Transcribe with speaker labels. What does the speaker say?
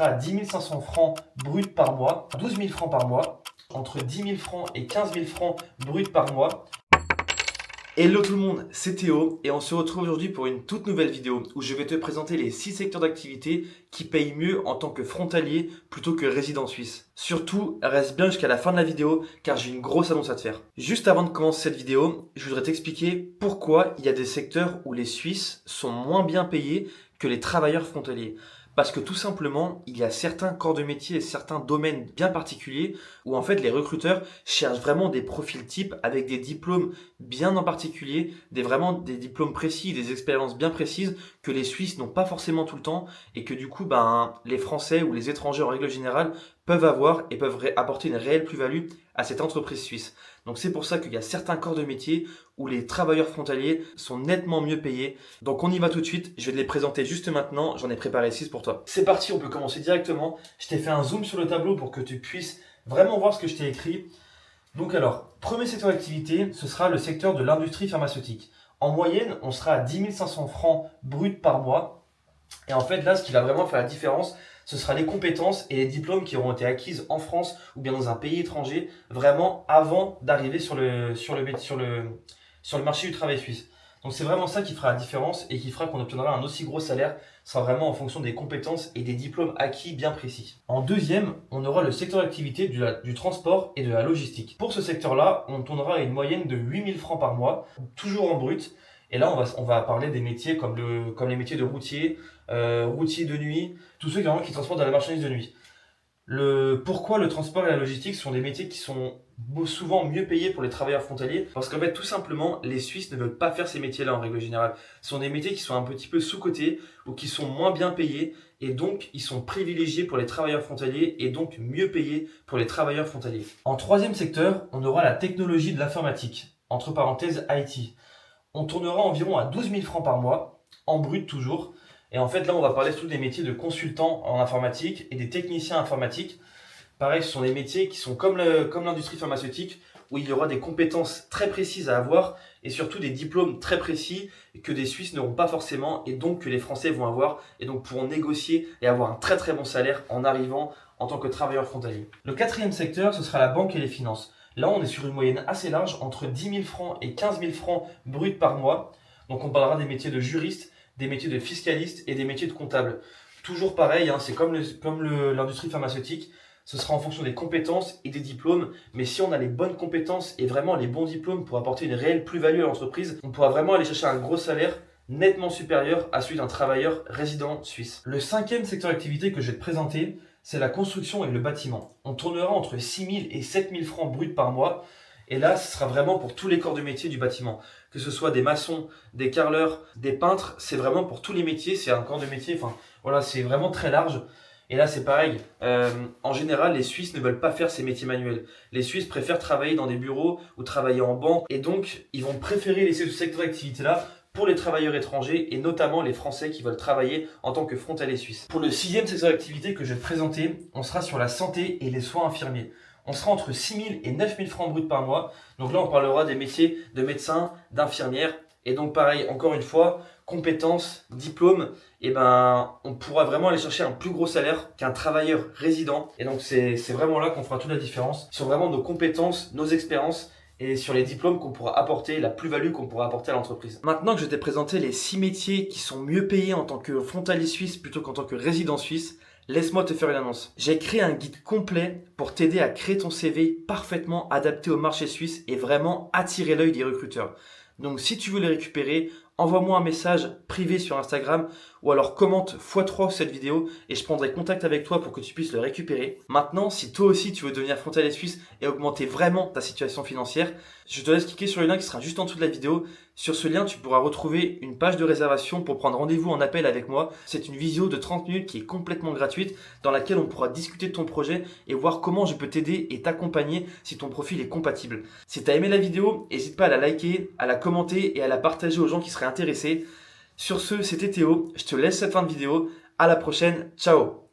Speaker 1: à 10 500 francs bruts par mois, 12 000 francs par mois, entre 10 000 francs et 15 000 francs bruts par mois. Hello tout le monde, c'est Théo et on se retrouve aujourd'hui pour une toute nouvelle vidéo où je vais te présenter les 6 secteurs d'activité qui payent mieux en tant que frontalier plutôt que résident suisse. Surtout, reste bien jusqu'à la fin de la vidéo car j'ai une grosse annonce à te faire. Juste avant de commencer cette vidéo, je voudrais t'expliquer pourquoi il y a des secteurs où les Suisses sont moins bien payés que les travailleurs frontaliers. Parce que tout simplement, il y a certains corps de métier et certains domaines bien particuliers où en fait les recruteurs cherchent vraiment des profils types avec des diplômes bien en particulier, vraiment des diplômes précis, des expériences bien précises que les Suisses n'ont pas forcément tout le temps et que du coup les Français ou les étrangers en règle générale peuvent avoir et peuvent apporter une réelle plus-value à cette entreprise suisse. Donc c'est pour ça qu'il y a certains corps de métier où les travailleurs frontaliers sont nettement mieux payés. Donc on y va tout de suite, je vais te les présenter juste maintenant, j'en ai préparé 6 pour toi. C'est parti, on peut commencer directement. Je t'ai fait un zoom sur le tableau pour que tu puisses vraiment voir ce que je t'ai écrit. Donc alors, premier secteur d'activité, ce sera le secteur de l'industrie pharmaceutique. En moyenne, on sera à 10 500 francs bruts par mois. Et en fait là, ce qui va vraiment faire la différence, ce sera les compétences et les diplômes qui auront été acquises en France ou bien dans un pays étranger, vraiment avant d'arriver sur le marché du travail suisse. Donc c'est vraiment ça qui fera la différence et qui fera qu'on obtiendra un aussi gros salaire. Ce sera vraiment en fonction des compétences et des diplômes acquis bien précis. En deuxième, on aura le secteur d'activité du transport et de la logistique. Pour ce secteur-là, on tournera à une moyenne de 8 000 francs par mois, toujours en brut. Et là, on va parler des métiers comme les métiers de routier, routier de nuit, tous ceux qui transportent de la marchandise de nuit. Pourquoi le transport et la logistique sont des métiers qui sont souvent mieux payés pour les travailleurs frontaliers? Parce qu'en fait, tout simplement, les Suisses ne veulent pas faire ces métiers-là en règle générale. Ce sont des métiers qui sont un petit peu sous-cotés ou qui sont moins bien payés et donc ils sont privilégiés pour les travailleurs frontaliers et donc mieux payés pour les travailleurs frontaliers. En troisième secteur, on aura la technologie de l'informatique, entre parenthèses IT. On tournera environ à 12 000 francs par mois, en brut toujours. Et en fait, là, on va parler surtout des métiers de consultants en informatique et des techniciens informatiques. Pareil, ce sont des métiers qui sont comme l'industrie pharmaceutique, où il y aura des compétences très précises à avoir et surtout des diplômes très précis que des Suisses n'auront pas forcément et donc que les Français vont avoir et donc pourront négocier et avoir un très très bon salaire en arrivant en tant que travailleur frontalier. Le quatrième secteur, ce sera la banque et les finances. Là, on est sur une moyenne assez large, entre 10 000 francs et 15 000 francs bruts par mois. Donc on parlera des métiers de juriste, des métiers de fiscaliste et des métiers de comptable. Toujours pareil, c'est comme l'industrie pharmaceutique, ce sera en fonction des compétences et des diplômes, mais si on a les bonnes compétences et vraiment les bons diplômes pour apporter une réelle plus-value à l'entreprise, on pourra vraiment aller chercher un gros salaire nettement supérieur à celui d'un travailleur résident suisse. Le cinquième secteur d'activité que je vais te présenter, c'est la construction et le bâtiment. On tournera entre 6 000 et 7 000 francs bruts par mois. Et là, ce sera vraiment pour tous les corps de métier du bâtiment. Que ce soit des maçons, des carreleurs, des peintres, c'est vraiment pour tous les métiers. C'est un corps de métier, c'est vraiment très large. Et là, c'est pareil. En général, les Suisses ne veulent pas faire ces métiers manuels. Les Suisses préfèrent travailler dans des bureaux ou travailler en banque. Et donc, ils vont préférer laisser ce secteur d'activité-là pour les travailleurs étrangers et notamment les Français qui veulent travailler en tant que frontaliers suisses. Pour le sixième secteur d'activité que je vais te présenter, on sera sur la santé et les soins infirmiers. On sera entre 6 000 et 9 000 francs bruts par mois. Donc là, on parlera des métiers de médecin, d'infirmière. Et donc pareil, encore une fois, compétences, diplômes, on pourra vraiment aller chercher un plus gros salaire qu'un travailleur résident. Et donc c'est vraiment là qu'on fera toute la différence sur vraiment nos compétences, nos expériences et sur les diplômes qu'on pourra apporter, la plus-value qu'on pourra apporter à l'entreprise. Maintenant que je t'ai présenté les 6 métiers qui sont mieux payés en tant que frontalier suisse plutôt qu'en tant que résident suisse, laisse-moi te faire une annonce. J'ai créé un guide complet pour t'aider à créer ton CV parfaitement adapté au marché suisse et vraiment attirer l'œil des recruteurs. Donc si tu veux les récupérer, envoie-moi un message privé sur Instagram ou alors commente x3 cette vidéo et je prendrai contact avec toi pour que tu puisses le récupérer. Maintenant, si toi aussi tu veux devenir frontalier suisse et augmenter vraiment ta situation financière, je te laisse cliquer sur le lien qui sera juste en dessous de la vidéo. Sur ce lien, tu pourras retrouver une page de réservation pour prendre rendez-vous en appel avec moi. C'est une visio de 30 minutes qui est complètement gratuite dans laquelle on pourra discuter de ton projet et voir comment je peux t'aider et t'accompagner si ton profil est compatible. Si tu as aimé la vidéo, n'hésite pas à la liker, à la commenter et à la partager aux gens qui seraient intéressés. Sur ce, c'était Théo, je te laisse cette fin de vidéo. À la prochaine, ciao!